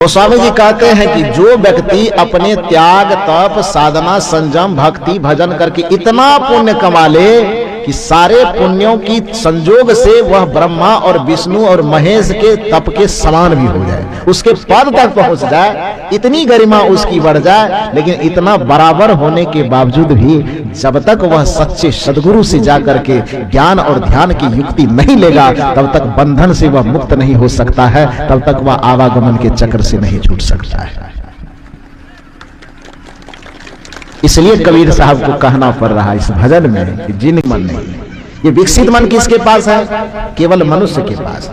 तो स्वामी जी कहते हैं कि जो व्यक्ति अपने त्याग तप साधना संयम भक्ति भजन करके इतना पुण्य कमा ले कि सारे पुण्यों की संजोग से वह ब्रह्मा और विष्णु और महेश के तप के समान भी हो जाए, उसके पद तक पहुंच जाए, इतनी गरिमा उसकी बढ़ जाए, लेकिन इतना बराबर होने के बावजूद भी जब तक वह सच्चे सदगुरु से जाकर के ज्ञान और ध्यान की युक्ति नहीं लेगा तब तक बंधन से वह मुक्त नहीं हो सकता है, तब तक वह आवागमन के चक्र से नहीं छूट सकता है। इसलिए कबीर साहब को कहना पड़ रहा इस भजन में कि जिन मन नहीं, ये विकसित मन किसके पास है? केवल मनुष्य के पास।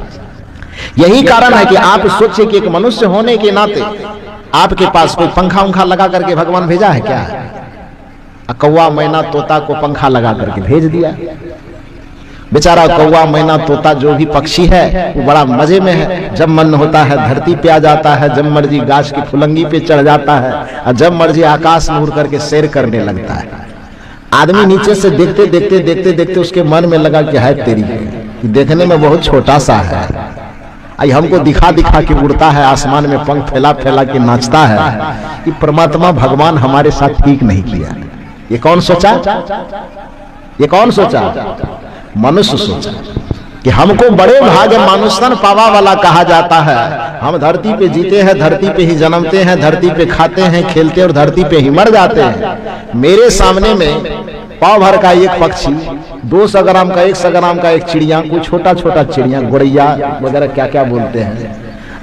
यही कारण है कि आप सोचिए कि एक मनुष्य होने के नाते आपके पास कोई पंखा उंखा लगा करके भगवान भेजा है क्या? कौवा मैना तोता को पंखा लगा करके भेज दिया। बेचारा कौवा मैना तोता जो भी पक्षी है वो बड़ा मजे में है, जब मन होता है धरती पे आ जाता है, जब मर्जी गाछ की फुलंगी पे चढ़ जाता है और जब मर्जी आकाश में उड़ करके सैर करने लगता है। आदमी नीचे से देखते देखते देखते देखते उसके मन में लगा कि है तेरी देखने में बहुत छोटा सा है, आई हमको दिखा दिखा के उड़ता है, आसमान में पंख फैला फैला के नाचता है, कि परमात्मा भगवान हमारे साथ ठीक नहीं किया। ये कौन सोचा? ये कौन सोचा? मनुष्य सोचा कि हमको बड़े भाग्य मानुषन पावा वाला कहा जाता है। हम धरती पे जीते हैं, धरती पे ही जन्मते हैं, धरती पे खाते हैं खेलते और धरती पे ही मर जाते हैं। मेरे सामने में पाव भर का एक पक्षी, 200 ग्राम का 100 ग्राम का एक चिड़िया, कोई छोटा छोटा चिड़िया गोरैया वगैरह क्या क्या बोलते हैं,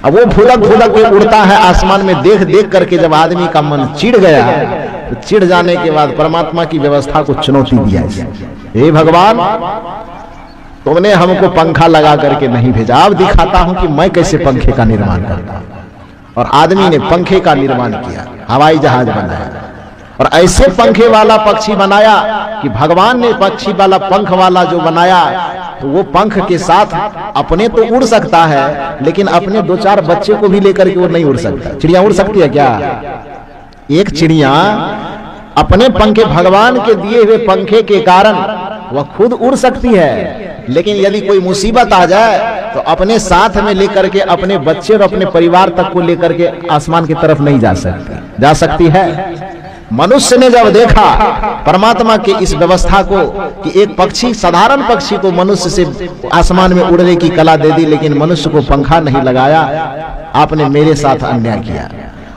अब वो फुदक फुदक के उड़ता है आसमान में। देख देख करके जब आदमी का मन चिढ़ गया तो चिढ़ जाने के बाद परमात्मा की व्यवस्था को चुनौती दिया, हे भगवान तुमने हमको पंखा लगा करके नहीं भेजा, अब दिखाता हूं कि मैं कैसे पंखे का निर्माण करता हूं। और आदमी ने पंखे का निर्माण किया, हवाई जहाज बनाया और ऐसे पंखे वाला पक्षी बनाया कि भगवान ने पक्षी वाला पंख वाला जो बनाया तो वो पंख के साथ अपने तो उड़ सकता है लेकिन अपने 2-4 बच्चे को भी लेकर के वो नहीं उड़ सकता। चिड़िया उड़ सकती है क्या? एक चिड़िया अपने पंखे भगवान के दिए हुए पंखे के कारण वह खुद उड़ सकती है, लेकिन यदि कोई मुसीबत आ जाए तो अपने साथ में लेकर के अपने बच्चे और अपने परिवार तक को लेकर के आसमान की तरफ नहीं जा सकती। जा सकती है? मनुष्य ने जब देखा परमात्मा के इस व्यवस्था को कि एक पक्षी, साधारण पक्षी को मनुष्य से आसमान में उड़ने की कला दे दी लेकिन मनुष्य को पंखा नहीं लगाया, आपने मेरे साथ अन्याय किया।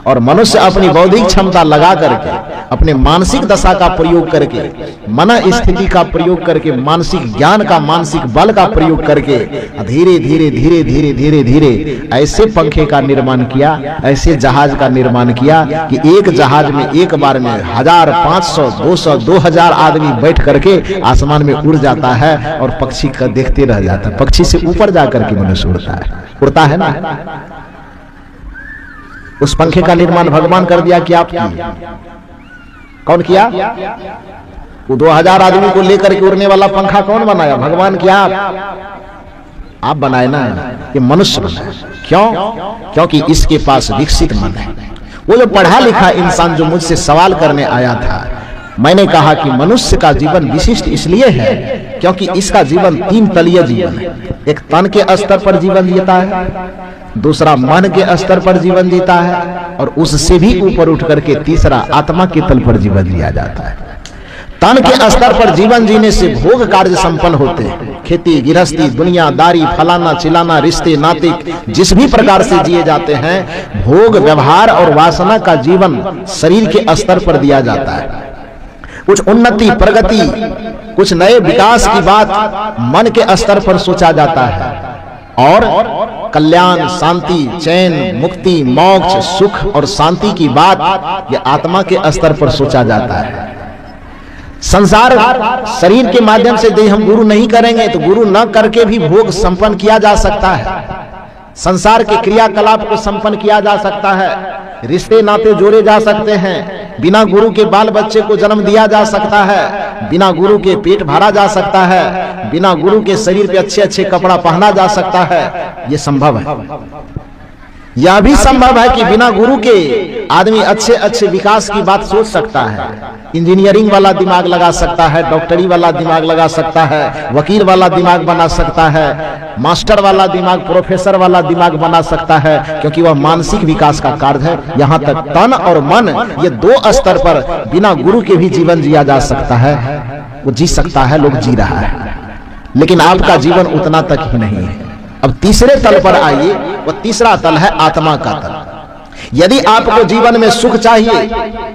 और मनुष्य अपनी बौद्धिक क्षमता लगा करके, अपने मानसिक दशा का प्रयोग करके, मन स्थिति का प्रयोग करके, मानसिक ज्ञान का, मानसिक बल का प्रयोग करके धीरे धीरे धीरे धीरे धीरे धीरे ऐसे पंखे का निर्माण किया, ऐसे जहाज का निर्माण किया कि एक जहाज में एक बार में 1000, 500, 200, 2000 आदमी बैठ करके आसमान में उड़ जाता है और पक्षी का देखते रह जाता है। पक्षी से ऊपर जाकर के मनुष्य उड़ता है ना। उस पंखे का निर्माण भगवान कर दिया कि आप किए? कौन किया? वो 2000 आदमी को लेकर के उड़ने वाला पंखा कौन बनाया? भगवान किया? आप बनाए ना, ये मनुष्य बनाए। क्यों? क्योंकि इसके पास विकसित मन है। वो जो पढ़ा लिखा इंसान जो मुझसे सवाल करने आया था, मैंने कहा कि मनुष्य का जीवन विशिष्ट इसलिए है क्योंकि इसका जीवन 3 तलीय जीवन है। एक तन के स्तर पर जीवन जीता है, दूसरा मन के स्तर पर जीवन जीता है और उससे भी ऊपर उठ करके तीसरा आत्मा के तल पर जीवन जिया जाता है। तन के स्तर पर जीवन जीने से भोग कार्य संपन्न होते हैं, खेती गृहस्थी दुनियादारी फलाना चिलाना रिश्ते नाते जिस भी प्रकार से जिए जाते हैं, भोग व्यवहार और वासना का जीवन शरीर के स्तर पर दिया जाता है। कुछ उन्नति प्रगति, कुछ नए विकास की बात मन के स्तर पर सोचा जाता है और कल्याण शांति चैन मुक्ति मोक्ष सुख और शांति की बात ये आत्मा के स्तर पर सोचा जाता है। संसार शरीर के माध्यम से यदि हम गुरु नहीं करेंगे तो गुरु न करके भी भोग संपन्न किया जा सकता है, संसार के क्रियाकलाप को संपन्न किया जा सकता है, रिश्ते नाते जोड़े जा सकते हैं, बिना गुरु के बाल बच्चे को जन्म दिया जा सकता है, बिना गुरु के पेट भरा जा सकता है, बिना गुरु के शरीर पे अच्छे अच्छे कपड़ा पहना जा सकता है। ये संभव है, यह भी संभव है कि बिना गुरु के आदमी अच्छे अच्छे विकास की बात सोच सकता है, इंजीनियरिंग वाला दिमाग लगा सकता है, डॉक्टरी वाला दिमाग लगा सकता है, वकील वाला दिमाग बना सकता है, मास्टर वाला दिमाग, प्रोफेसर वाला दिमाग बना सकता है, क्योंकि वह मानसिक विकास का कार्य है। यहाँ तक तन और मन, ये दो स्तर पर बिना गुरु के भी जीवन जिया जा सकता है। वो जी सकता है, लोग जी रहा है, लेकिन आपका जीवन उतना तक ही नहीं है। अब तीसरे तल पर आइए, वह तीसरा तल है आत्मा का तल। यदि आपको जीवन में सुख चाहिए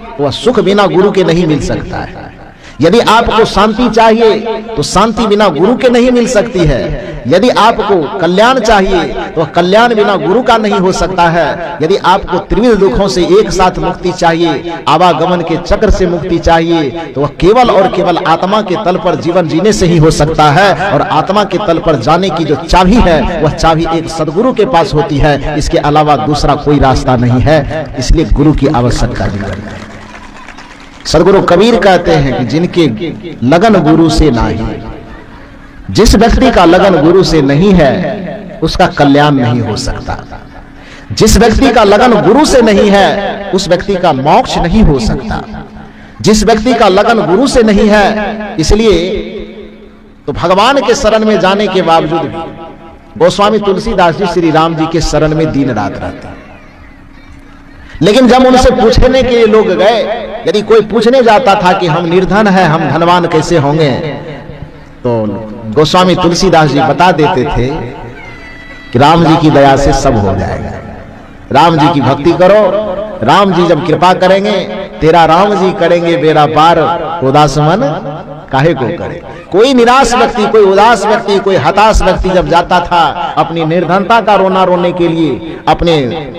तो वह सुख बिना गुरु के नहीं मिल सकता है। यदि आपको शांति चाहिए तो शांति बिना गुरु के नहीं मिल सकती है। यदि आपको कल्याण चाहिए तो कल्याण बिना गुरु का नहीं हो सकता है। यदि आपको त्रिविध दुखों से एक साथ मुक्ति चाहिए, आवागमन के चक्र से मुक्ति चाहिए, तो वह केवल और केवल आत्मा के तल पर जीवन जीने से ही हो सकता है। और आत्मा के तल पर जाने की जो चाबी है, वह चाबी एक सदगुरु के पास होती है। इसके अलावा दूसरा कोई रास्ता नहीं है। इसलिए गुरु की आवश्यकता है। सदगुरु कबीर कहते हैं कि जिनके लगन गुरु से नहीं, जिस व्यक्ति का लगन गुरु से नहीं है उसका कल्याण नहीं हो सकता। जिस व्यक्ति का लगन गुरु से नहीं है उस व्यक्ति का मोक्ष नहीं हो सकता। जिस व्यक्ति का लगन गुरु से नहीं है, इसलिए तो भगवान के शरण में जाने के बावजूद भी गोस्वामी तुलसीदास जी श्री राम जी के शरण में दिन रात रहते हैं। लेकिन जब उनसे पूछने के लिए लोग गए, यदि कोई पूछने जाता था कि हम निर्धन हैं, हम धनवान कैसे होंगे, तो गोस्वामी तुलसीदास जी बता देते थे कि राम जी की दया से सब हो जाएगा। राम जी की भक्ति करो, राम जी जब कृपा करेंगे, तेरा राम जी करेंगे बेड़ा पार, उदास मन काहे को करे। कोई निराश व्यक्ति, कोई उदास व्यक्ति, कोई हताश व्यक्ति जब जाता था अपनी निर्धनता का रोना रोने के लिए, अपने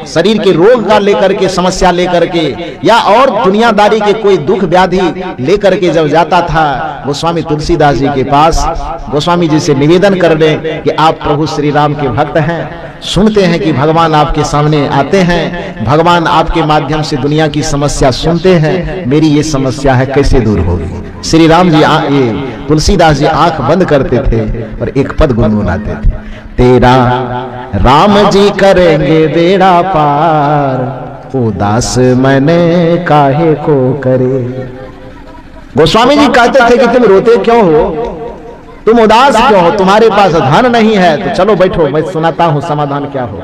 शरीर के रोग का लेकर के, समस्या लेकर के, या और दुनियादारी के कोई दुख व्याधि लेकर के जब जाता था गोस्वामी तुलसीदास जी के पास, गोस्वामी जी से निवेदन कर ले कि आप प्रभु श्री राम के भक्त हैं, सुनते हैं कि भगवान आपके सामने आते हैं, भगवान आपके माध्यम से दुनिया की समस्या सुनते हैं, मेरी ये समस्या है, कैसे दूर होगी। श्री राम जी ये तुलसीदास जी आंख बंद करते थे और एक पद गुनगुनाते थे, तेरा राम जी करेंगे बेड़ा पार, उदास मैंने काहे को करे। गोस्वामी जी कहते थे कि तुम रोते क्यों हो, तुम उदास क्यों हो, तुम्हारे पास धन नहीं है तो चलो बैठो, मैं सुनाता हूं समाधान क्या हो।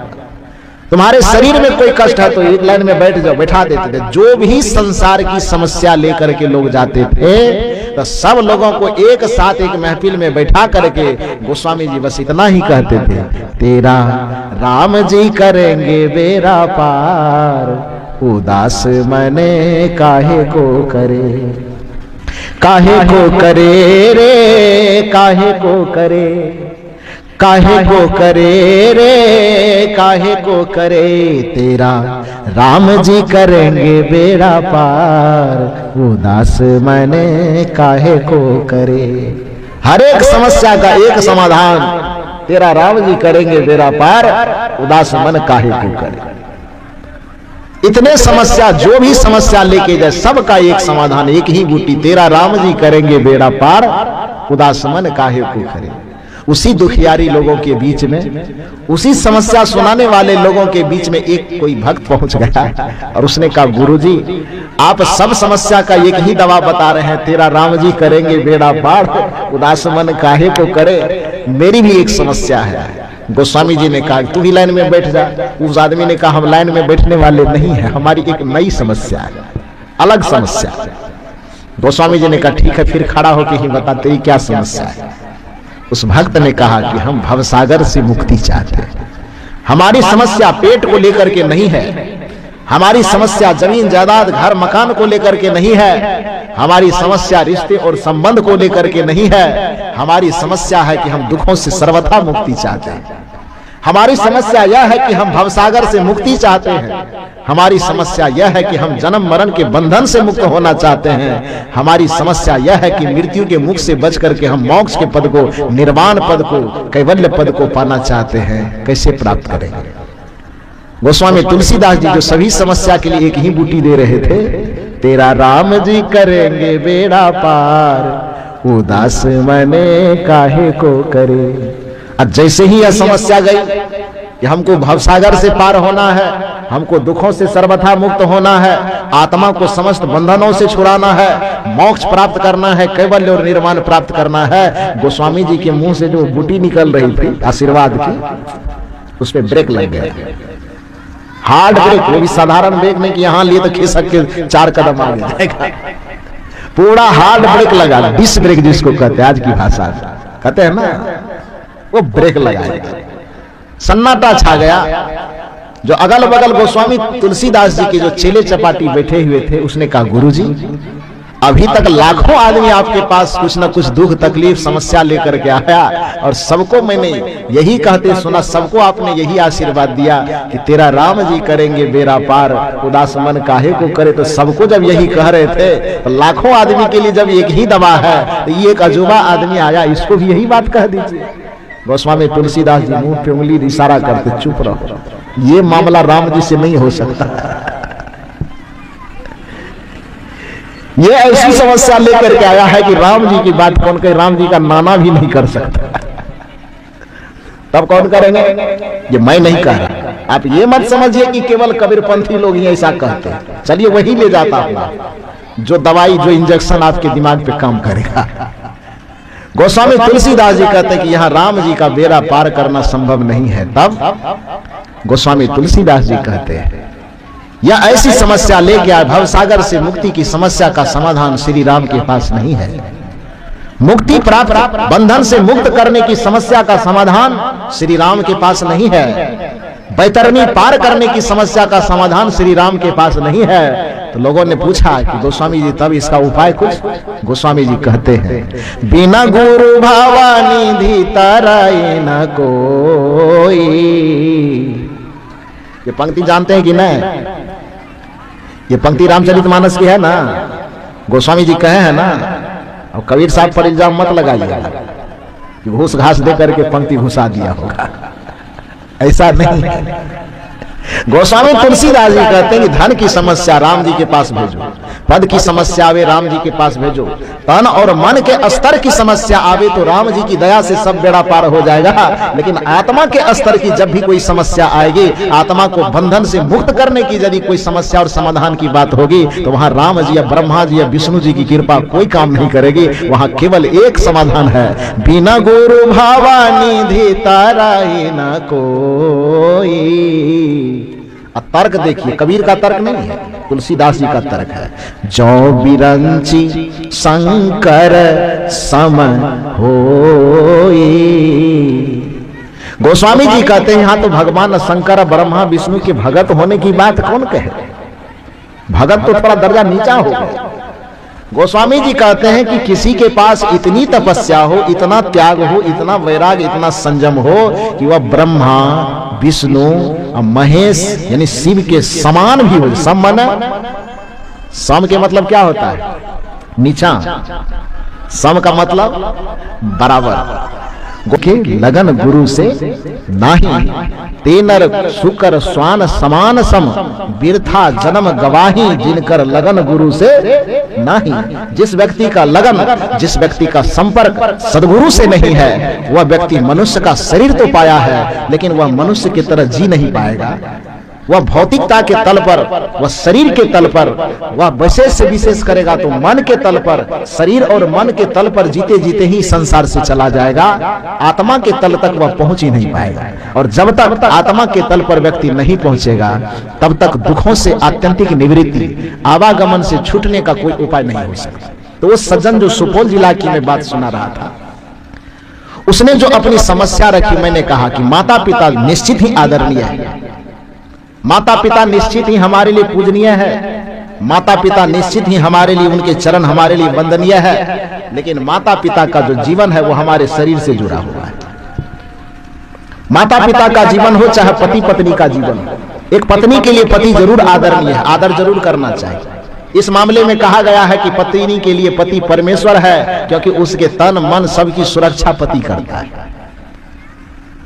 तुम्हारे शरीर में कोई कष्ट है तो एक लाइन में बैठ जाओ, बैठा देते थे। जो भी संसार की समस्या लेकर के लोग जाते थे तो सब लोगों को एक साथ एक महफिल में बैठा करके गोस्वामी जी बस इतना ही कहते थे, तेरा राम जी करेंगे बेड़ा पार, उदास मैंने काहे को करे। काहे को करे रे, काहे को करे, काहे को करे रे, काहे को करे, तेरा राम जी करेंगे बेड़ा पार, उदास मैंने काहे को करे। हर एक समस्या का एक समाधान, तेरा राम जी करेंगे बेड़ा पार, उदास मन काहे को करे। इतने समस्या, जो भी समस्या लेके जाए सबका एक समाधान, एक ही बूटी, तेरा राम जी करेंगे बेड़ा पार, उदास मन काहे को करे। उसी दुखियारी लोगों के बीच में, उसी समस्या सुनाने वाले लोगों के बीच में एक कोई भक्त पहुंच गया और उसने कहा, गुरुजी आप सब समस्या का एक ही दवा बता रहे हैं, तेरा राम जी करेंगे बेड़ा पार, उदास मन काहे को करे, मेरी भी एक समस्या है। गोस्वामी जी ने कहा तू भी लाइन में बैठ जा। उस आदमी ने कहा हम लाइन में बैठने वाले नहीं है, हमारी एक नई समस्या है, अलग समस्या। गोस्वामी जी ने कहा ठीक है, फिर खड़ा होकर ही बता तेरी क्या समस्या है। उस भक्त ने कहा कि हम भवसागर से मुक्ति चाहते हैं, हमारी समस्या पेट को लेकर के नहीं है, हमारी समस्या जमीन जायदाद घर मकान को लेकर के नहीं है, हमारी समस्या रिश्ते और संबंध को लेकर के नहीं है, हमारी समस्या है कि हम दुखों से सर्वथा मुक्ति चाहते हैं। हमारी समस्या यह है कि हम भवसागर से मुक्ति चाहते हैं, हमारी समस्या यह है कि हम जन्म मरण के बंधन से मुक्त होना चाहते हैं, हमारी समस्या यह है कि मृत्यु के मुख से बच करके हम मोक्ष के पद को, निर्वाण पद को, कैवल्य पद को पाना चाहते हैं, कैसे प्राप्त करेंगे। गोस्वामी तुलसीदास जी जो सभी समस्या के लिए एक ही बूटी दे रहे थे, तेरा राम जी करेंगे बेड़ा पार, उदास मैंने काहे को करे। अब जैसे ही यह समस्या गई, कि हमको भवसागर से पार होना है, हमको दुखों से सर्वथा मुक्त होना है, आत्मा को समस्त बंधनों से छुड़ाना है, मोक्ष प्राप्त करना है, कैवल्य और निर्वाण प्राप्त करना है। गोस्वामी जी के मुंह से जो बूटी निकल रही थी आशीर्वाद की, उस पे ब्रेक लग गया, हार्ड ब्रेक। वो भी साधारण ब्रेक नहीं कि यहां लिए तो खिसक के 4 कदम आगे जाएगा, पूरा हार्ड ब्रेक लगा, डिस्क ब्रेक जिसको कहते हैं आज की भाषा कहते हैं ना, वो ब्रेक लगाया। सन्नाटा छा गया। जो अगल बगल गोस्वामी तुलसीदास जी के जो चेले चपाटी बैठे हुए थे, उसने कहा गुरुजी अभी तक लाखों आदमी आपके पास कुछ न कुछ दुख तकलीफ समस्या लेकर के आया, और सबको मैंने यही कहते सुना, सबको आपने यही आशीर्वाद दिया कि तेरा राम जी करेंगे बेड़ा पार, उदास मन काहे को करे। तो सबको जब यही कह रहे थे, तो लाखों आदमी के लिए जब एक ही दवा है, तो ये एक अजूबा आदमी आया, इसको भी यही बात कह दीजिए। गोस्वामी तुलसीदास जी मुंह पे उंगली इशारा करते, चुप रहो, ये मामला राम जी से नहीं हो सकता, ये ऐसी समस्या लेकर के आया है कि राम जी की बात कौन कहे, राम जी का नाना भी नहीं कर सकता। तब कौन करेंगे? ये मैं नहीं कह रहा, आप ये मत समझिए कि केवल कबीरपंथी लोग ही ऐसा कहते हैं। चलिए वही ले जाता हूं जो दवाई जो इंजेक्शन आपके दिमाग पे काम करेगा। गोस्वामी तुलसीदास जी कहते हैं कि यहां राम जी का बेड़ा पार करना संभव नहीं है। तब गोस्वामी तुलसीदास जी कहते हैं यह ऐसी समस्या लेके आए, भवसागर से मुक्ति की समस्या का समाधान श्री राम के पास नहीं है। मुक्ति प्राप्त बंधन से मुक्त करने की समस्या का समाधान श्री राम के पास नहीं है। बैतरणी पार करने की समस्या का समाधान श्री राम के पास नहीं है। तो लोगों ने पूछा कि गोस्वामी जी तब इसका उपाय कुछ? गोस्वामी जी कहते हैं बिना गुरु भावानिधि तराए न कोई। ये पंक्ति जानते हैं कि नहीं? ये पंक्ति रामचरितमानस की है ना, गोस्वामी जी कहे हैं ना। और कबीर साहब पर इल्जाम मत लगाइए कि घूस घास दे करके पंक्ति घुसा दिया होगा, ऐसा नहीं है। गोस्वामी तुलसीदास जी कहते हैं कि धन की समस्या राम जी के पास भेजो, पद की समस्या आवे राम जी के पास भेजो, तन और मन के स्तर की समस्या आवे तो राम जी की दया से सब बेड़ा पार हो जाएगा। लेकिन आत्मा के स्तर की जब भी कोई समस्या आएगी, आत्मा को बंधन से मुक्त करने की यदि कोई समस्या और समाधान की बात होगी, तो वहां राम जी या ब्रह्मा जी या विष्णु जी की कृपा कोई काम नहीं करेगी। वहां केवल एक समाधान है, बिना गुरु भावानिधि तराए न कोई। तर्क देखिए, कबीर का तर्क नहीं है, तुलसीदास जी का तर्क है। जो बिरंची शंकर सम होई। गोस्वामी जी कहते हैं यहां तो भगवान शंकर ब्रह्मा विष्णु के भगत होने की बात कौन कहे? भगत तो थोड़ा दर्जा नीचा हो गया। गोस्वामी जी कहते हैं कि किसी के पास इतनी तपस्या हो, इतना त्याग हो, इतना वैराग, इतना संयम हो कि वह ब्रह्मा विष्णु और महेश यानी शिव के समान भी हो। सम माने, सम के मतलब क्या होता है? नीचा। सम का मतलब बराबर। के लगन गुरु से नाही, तेनर शुकर स्वान समान सम, बिरथा जन्म गवाही जिनकर लगन गुरु से नाही। जिस व्यक्ति का लगन, जिस व्यक्ति का संपर्क सद्गुरु से नहीं है, वह व्यक्ति मनुष्य का शरीर तो पाया है, लेकिन वह मनुष्य की तरह जी नहीं पाएगा। वह भौतिकता के तल पर, वह शरीर के तल पर, वह विशेष से विशेष करेगा तो मन के तल पर, शरीर और मन के तल पर जीते जीते ही संसार से चला जाएगा। आत्मा के तल तक वह पहुंच ही नहीं पाएगा। और जब तक आत्मा के तल पर व्यक्ति नहीं पहुंचेगा, तब तक दुखों से आत्यंतिक निवृत्ति, आवागमन से छूटने का कोई उपाय नहीं हो सकता। तो वो सज्जन जो सुपौल जिला की मैं बात सुना रहा था, उसने जो अपनी समस्या रखी, मैंने कहा कि माता पिता निश्चित ही आदरणीय है, माता पिता निश्चित ही हमारे लिए पूजनीय है, माता पिता निश्चित ही हमारे लिए, उनके चरण हमारे लिए वंदनीय है। लेकिन माता पिता का जो जीवन है वो हमारे शरीर से जुड़ा हुआ है। माता पिता का जीवन हो चाहे पति पत्नी का जीवन हो, एक पत्नी के लिए पति जरूर आदरणीय है, आदर जरूर करना चाहिए। इस मामले में कहा गया है कि पत्नी के लिए पति परमेश्वर है, क्योंकि उसके तन मन सबकी सुरक्षा पति करता है।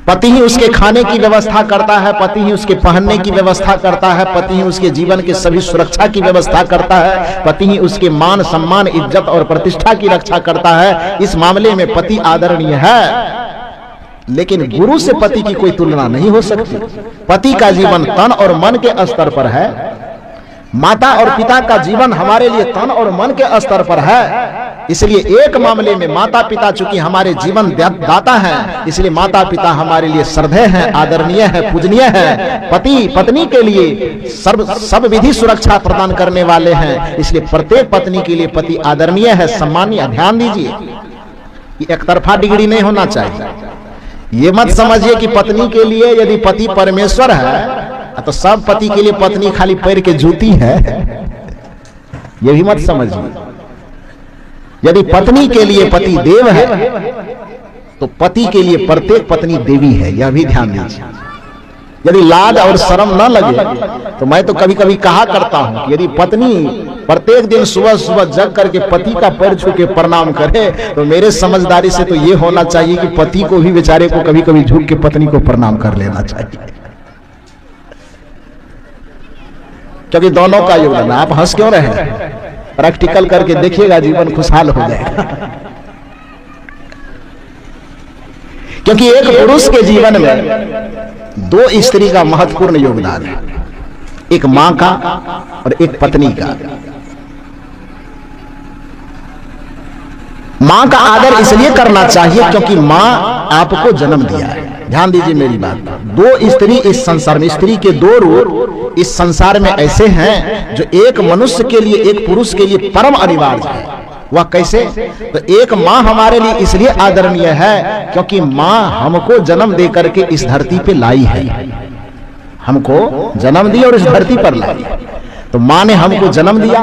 पति ही उसके खाने की व्यवस्था करता है, पति ही उसके पहनने की व्यवस्था करता है, पति ही उसके जीवन के सभी सुरक्षा की व्यवस्था करता है, पति ही उसके मान सम्मान इज्जत और प्रतिष्ठा की रक्षा करता है। इस मामले में पति आदरणीय है। लेकिन गुरु से पति की कोई तुलना नहीं हो सकती। पति का जीवन तन और मन के स्तर पर है, माता और पिता का जीवन हमारे लिए तन और मन के स्तर पर है। इसलिए एक मामले में माता पिता चूंकि हमारे जीवन दाता हैं, इसलिए माता पिता हमारे लिए श्रद्धेय हैं, आदरणीय है, पूजनीय है। पति पत्नी के लिए सब विधि सुरक्षा प्रदान करने वाले हैं, इसलिए प्रत्येक पत्नी के लिए पति आदरणीय है, सम्मानीय। ध्यान दीजिए, ये एक तरफा डिग्री नहीं होना चाहिए। ये मत समझिए कि पत्नी के लिए यदि पति परमेश्वर है तो सब पति के लिए पत्नी खाली पैर के जूती है, ये भी मत समझिए। यदि पत्नी के लिए पति देव है तो पति के लिए प्रत्येक पत्नी देवी है, यह भी ध्यान दीजिए। यदि लाज और शर्म न लगे तो मैं तो कभी कभी कहा करता हूं कि यदि पत्नी प्रत्येक दिन सुबह सुबह जग करके पति का पैर छू के प्रणाम करे तो मेरे समझदारी से तो ये होना चाहिए कि पति को भी बेचारे को कभी कभी झुक के पत्नी को प्रणाम कर लेना चाहिए, क्योंकि दोनों का योगदान। आप हंस क्यों रहे? प्रैक्टिकल करके देखिएगा, जीवन खुशहाल हो जाएगा। क्योंकि एक पुरुष के जीवन में दो स्त्री का महत्वपूर्ण योगदान है, एक मां का और एक पत्नी का। मां का आदर इसलिए करना चाहिए क्योंकि मां आपको जन्म दिया है। ध्यान दीजिए मेरी बात पर। दो स्त्री इस संसार में, स्त्री के दो रूप इस संसार में ऐसे हैं जो एक मनुष्य के लिए, एक पुरुष के लिए परम अनिवार्य है। वह कैसे? तो एक मां हमारे लिए इसलिए आदरणीय है क्योंकि मां हमको जन्म दे करके इस धरती पे लाई है, हमको जन्म दी और इस धरती पर लाई। तो मां ने हमको जन्म दिया।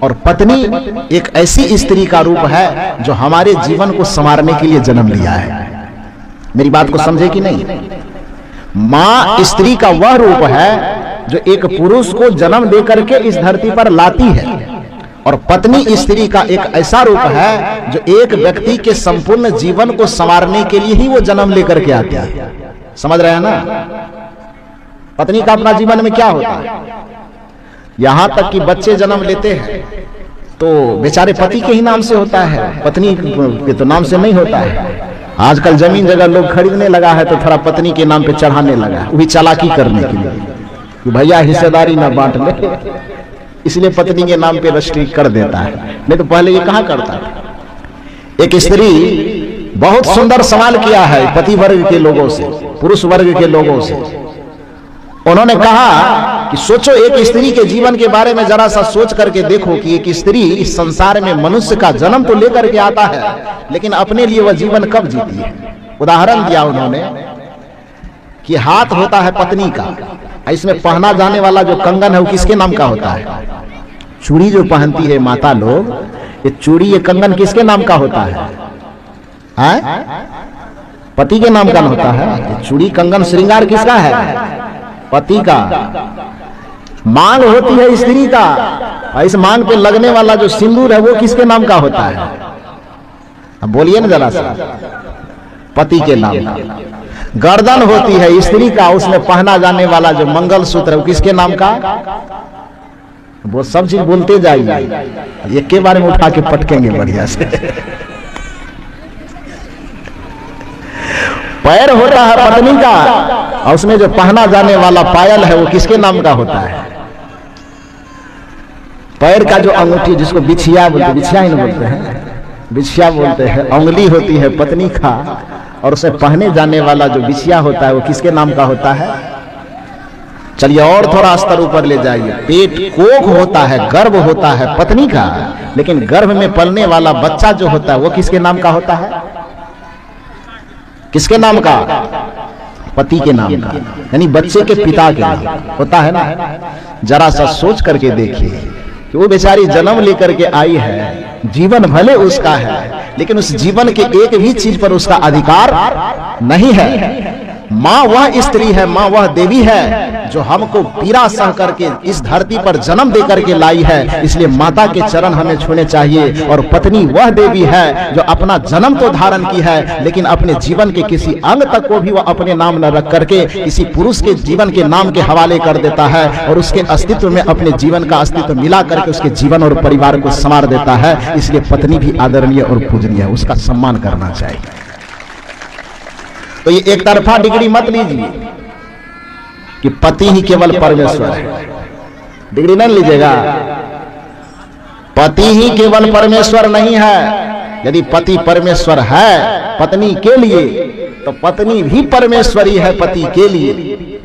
और पत्नी एक ऐसी स्त्री का रूप है जो हमारे जीवन को संवारने के लिए जन्म लिया है। मेरी बात को समझे कि नहीं? मां स्त्री का वह रूप है जो एक पुरुष को जन्म दे करके इस धरती पर लाती है, और पत्नी स्त्री का एक ऐसा रूप है जो एक व्यक्ति के संपूर्ण जीवन को संवारने के लिए ही वो जन्म लेकर के आती है। समझ रहे हैं ना? पत्नी का अपना जीवन में क्या होता है? यहां तक कि बच्चे जन्म लेते हैं तो बेचारे पति के ही नाम से होता है, पत्नी के तो नाम से नहीं होता है। आजकल जमीन जगह लोग खरीदने लगा है तो थोड़ा पत्नी के नाम पे चढ़ाने लगा है, वो भी चालाकी करने के लिए कि भैया हिस्सेदारी ना बांट ले, इसलिए पत्नी के नाम पे रजिस्ट्री कर देता है। नहीं तो पहले ये कहां करता था। एक स्त्री बहुत सुंदर सवाल किया है पति वर्ग के लोगों से, पुरुष वर्ग के लोगों से। उन्होंने कहा कि सोचो, एक स्त्री के जीवन के बारे में जरा सा सोच करके देखो कि एक स्त्री इस संसार में मनुष्य का जन्म तो लेकर के आता है, लेकिन अपने लिए वह जीवन कब जीती है। उदाहरण दिया उन्होंने कि हाथ होता है पत्नी का, इसमें पहना जाने वाला जो कंगन है वो किसके नाम का होता है? चूड़ी जो पहनती है माता लोग, ये चूड़ी ये कंगन किसके नाम का होता है? पति के नाम का होता है। चूड़ी कंगन श्रृंगार किसका है? पति का। मांग होती है स्त्री का, और इस मांग पे लगने वाला जो सिंदूर है वो किसके नाम का होता है? अब बोलिए ना जरा सा। पति के नाम का। गर्दन होती है स्त्री का, उसमें पहना जाने वाला जो मंगलसूत्र है वो किसके नाम का? वो सब चीज बोलते जाइए, एक के बारे में उठा के पटकेंगे बढ़िया से। पैर होता है पत्नी का, और उसमें जो पहना जाने वाला पायल है वो किसके नाम का होता है? पैर का जो अंगूठी जिसको बिछिया बोलते, बिछिया ही नहीं बोलते हैं, बिछिया बोलते हैं, उंगली होती है पत्नी का, और उसे पहने जाने वाला जो बिछिया होता है वो किसके नाम का होता है? चलिए और थोड़ा स्तर ऊपर ले जाइए। पेट कोख होता है, गर्भ होता है पत्नी का, लेकिन गर्भ में पलने वाला बच्चा जो होता है वो किसके नाम का होता है? किसके नाम का? पति के नाम का, यानी बच्चे के पिता के नाम होता है ना। जरा सा सोच करके देखिए कि वो बेचारी जन्म लेकर के आई है, जीवन भले उसका है, लेकिन उस जीवन के एक भी चीज पर उसका अधिकार नहीं है। माँ वह स्त्री है, माँ वह देवी है जो हमको पीड़ा सह करके इस धरती पर जन्म दे करके लाई है, इसलिए माता के चरण हमें छूने चाहिए। और पत्नी वह देवी है जो अपना जन्म तो धारण की है, लेकिन अपने जीवन के किसी अंग तक को भी वह अपने नाम न रख करके किसी पुरुष के जीवन के नाम के हवाले कर देता है, और उसके अस्तित्व में अपने जीवन का अस्तित्व मिला करके उसके जीवन और परिवार को संवार देता है। इसलिए पत्नी भी आदरणीय और पूजनीय है, उसका सम्मान करना चाहिए। तो ये एक तरफा डिग्री मत लीजिए कि पति ही केवल परमेश्वर है, डिग्री नहीं लीजिएगा। पति ही केवल परमेश्वर नहीं है। यदि पति परमेश्वर है पत्नी के लिए, तो पत्नी भी परमेश्वरी है पति के लिए।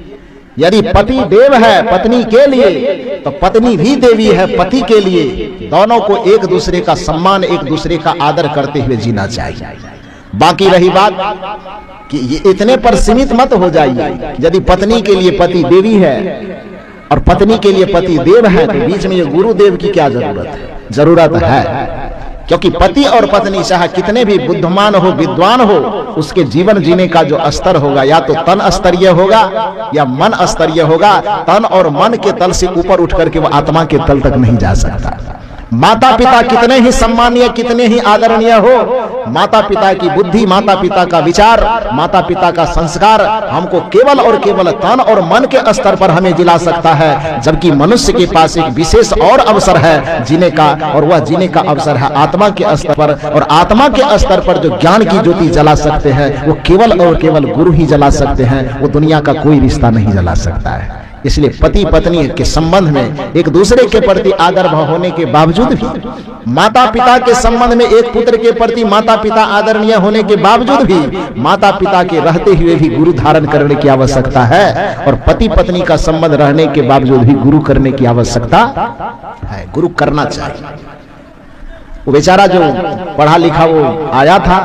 यदि पति देव है पत्नी के लिए, तो पत्नी भी देवी है पति के लिए। दोनों को एक दूसरे का सम्मान, एक दूसरे का आदर करते हुए जीना चाहिए। बाकी रही बात कि ये इतने पर सीमित मत हो जाइए। यदि पत्नी के लिए पति देवी है और पत्नी के लिए पति देव है, तो बीच में ये गुरुदेव की क्या जरूरत है? जरूरत है, क्योंकि पति और पत्नी चाहे कितने भी बुद्धिमान हो, विद्वान हो, उसके जीवन जीने का जो स्तर होगा या तो तन स्तरीय होगा या मन स्तरीय होगा। तन और मन के तल से ऊपर उठ करके वो आत्मा के तल तक नहीं जा सकता। माता पिता कितने ही सम्मानीय, कितने ही आदरणीय हो, माता पिता की बुद्धि, माता पिता का विचार, माता पिता का संस्कार हमको केवल और केवल तन और मन के स्तर पर हमें जिला सकता है। जबकि मनुष्य के पास एक विशेष और अवसर है जीने का, और वह जीने का अवसर है आत्मा के स्तर पर। और आत्मा के स्तर पर जो ज्ञान की ज्योति जला सकते हैं वो केवल और केवल गुरु ही जला सकते हैं। वो दुनिया का कोई रिश्ता नहीं जला सकता है। इसलिए पति पत्नी के संबंध में एक दूसरे के प्रति आदर भाव होने के बावजूद भी, माता पिता के संबंध में एक पुत्र के प्रति माता पिता आदरणीय होने के बावजूद भी, माता पिता के रहते हुए भी गुरु धारण करने की आवश्यकता है। और पति पत्नी का संबंध रहने के बावजूद भी गुरु करने की आवश्यकता है। गुरु करना चाहिए। वो बेचारा जो पढ़ा लिखा वो आया था,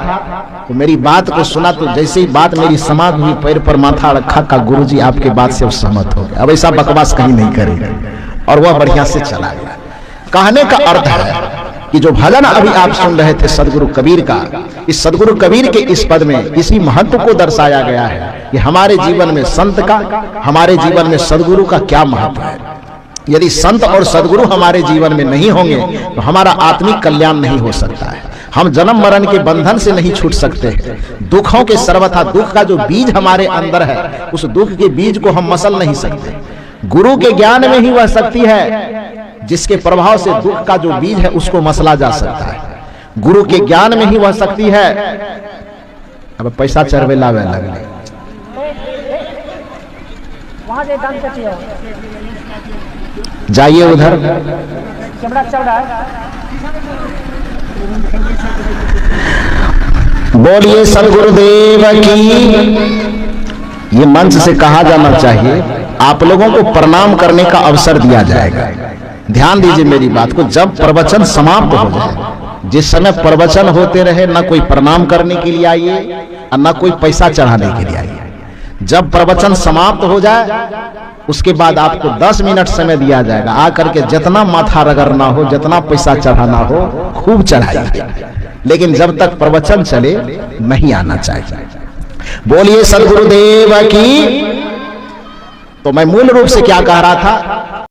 तो मेरी बात को सुना, तो जैसे ही बात मेरी समाप्त हुई, पैर पर माथा रखा, का गुरुजी आपके बात से सहमत हो गया, अब ऐसा बकवास कहीं नहीं करेगा। और वह बढ़िया से चला गया। कहने का अर्थ है कि जो भजन अभी आप सुन रहे थे सदगुरु कबीर का, इस सदगुरु कबीर के इस पद में इसी महत्व को दर्शाया गया है कि हमारे जीवन में संत का, हमारे जीवन में सदगुरु का क्या महत्व है। यदि संत और सदगुरु हमारे जीवन में नहीं होंगे तो हमारा आत्मिक कल्याण नहीं हो सकता है। हम जन्म मरण के बंधन से नहीं छूट सकते हैं। दुखों के सर्वथा दुख का जो बीज हमारे अंदर है, उस दुख के बीज को हम मसल नहीं सकते। गुरु के ज्ञान में ही वह शक्ति है जिसके प्रभाव से दुख का जो बीज है उसको मसला जा सकता है। गुरु के ज्ञान में ही वह शक्ति है। अब पैसा चढ़वे लावे लगले, जाइए उधर। बोलिए सदगुरुदेव की। ये मंच से कहा जाना चाहिए, आप लोगों को प्रणाम करने का अवसर दिया जाएगा। ध्यान दीजिए मेरी बात को। जब प्रवचन समाप्त हो जाए, जिस समय प्रवचन होते रहे, ना कोई प्रणाम करने के लिए आइए और ना कोई पैसा चढ़ाने के लिए आइए। जब प्रवचन समाप्त हो जाए उसके बाद आपको 10 मिनट समय दिया जाएगा। आकर के जितना माथा रगड़ना हो, जितना पैसा चढ़ाना हो, खूब चढ़ाइए, लेकिन जब तक प्रवचन चले नहीं आना चाहिए। बोलिए सदगुरुदेव की। तो मैं मूल रूप से क्या कह रहा था